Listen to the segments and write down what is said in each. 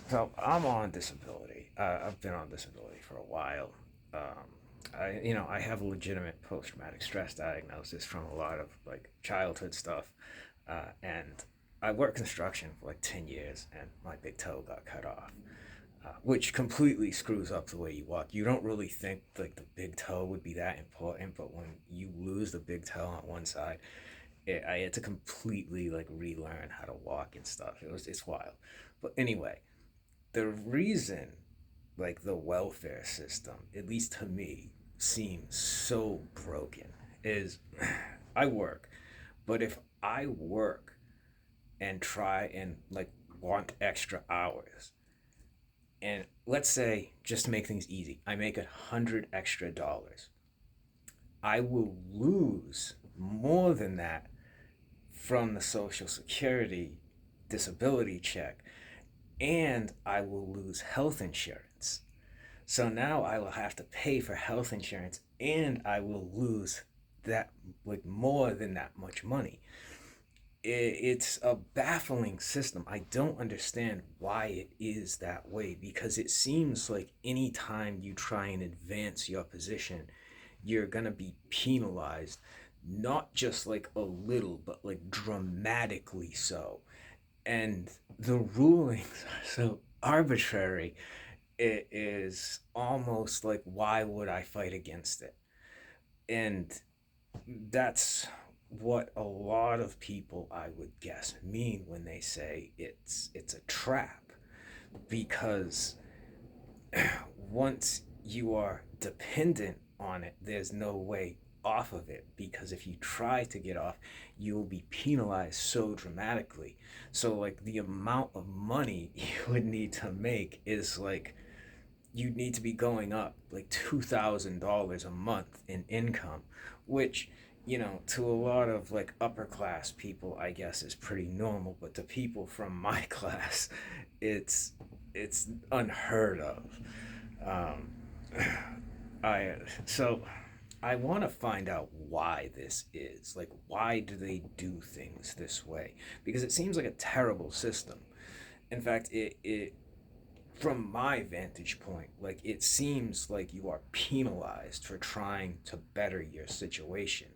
So I'm on disability. I've been on disability for a while. I have a legitimate post-traumatic stress diagnosis from a lot of like childhood stuff, and I worked construction for like 10 years, and my big toe got cut off, which completely screws up the way you walk. You don't really think like the big toe would be that important, but when you lose the big toe on one side, I had to completely like relearn how to walk and stuff. It's wild, but anyway, the reason like the welfare system, at least to me, seems so broken is I work, but if I work and try and like want extra hours, and let's say just to make things easy, I make $100 extra, I will lose more than that from the Social Security disability check, and I will lose health insurance. So now I will have to pay for health insurance and I will lose that like more than that much money. It's a baffling system. I don't understand why it is that way because it seems like anytime you try and advance your position, you're going to be penalized, not just like a little, but like dramatically so. And the rulings are so arbitrary, it is almost like, why would I fight against it? And that's what a lot of people, I would guess, mean when they say it's a trap, because once you are dependent on it, there's no way off of it, because if you try to get off, you will be penalized so dramatically. So like the amount of money you would need to make is like, you need to be going up like $2,000 a month in income, which, to a lot of like upper class people, I guess is pretty normal. But to people from my class, it's it's unheard of. Um, I so I want to find out why this is. Like, why do they do things this way? Because it seems like a terrible system. In fact, it from my vantage point, like it seems like you are penalized for trying to better your situation,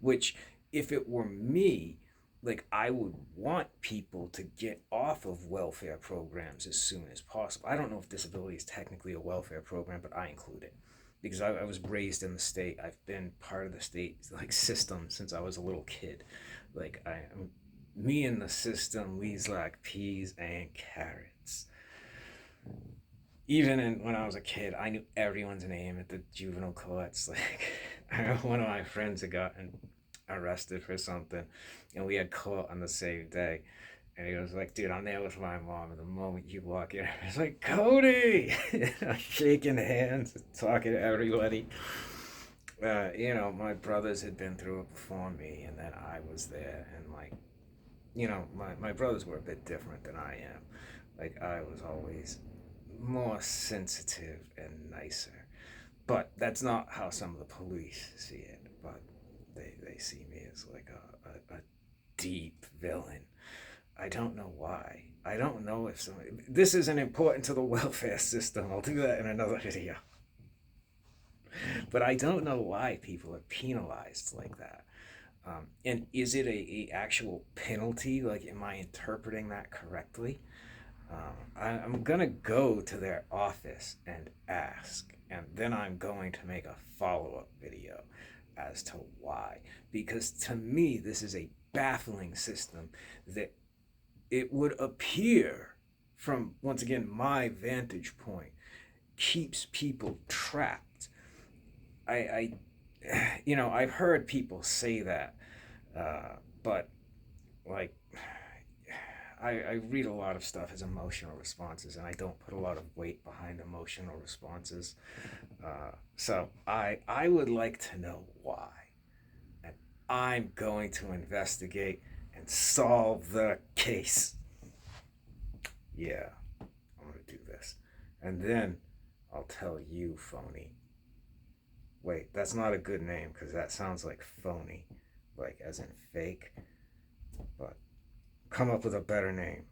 which, if it were me, like I would want people to get off of welfare programs as soon as possible. I don't know if disability is technically a welfare program, but I include it because I was raised in the state. I've been part of the state like system since I was a little kid. Like me and the system, we's like peas and carrots. Even when I was a kid, I knew everyone's name at the juvenile courts. Like, I remember one of my friends had gotten arrested for something, and we had court on the same day. And he was like, "Dude, I'm there with my mom." And the moment you walk in, it's like, "Cody!" I'm shaking hands, talking to everybody. My brothers had been through it before me, and then I was there. And, like, my brothers were a bit different than I am. Like, I was always more sensitive and nicer. But that's not how some of the police see it. But they see me as like a deep villain. I don't know why. I don't know if some. This isn't important to the welfare system. I'll do that in another video. But I don't know why people are penalized like that. And is it a actual penalty? Like, am I interpreting that correctly? I'm gonna go to their office and ask, and then I'm going to make a follow-up video as to why. Because to me, this is a baffling system that it would appear, from once again my vantage point, keeps people trapped. I've heard people say that, but like I read a lot of stuff as emotional responses, and I don't put a lot of weight behind emotional responses. So I would like to know why, and I'm going to investigate and solve the case. Yeah, I'm gonna do this, and then I'll tell you, phony. Wait, that's not a good name because that sounds like phony, like as in fake. But come up with a better name.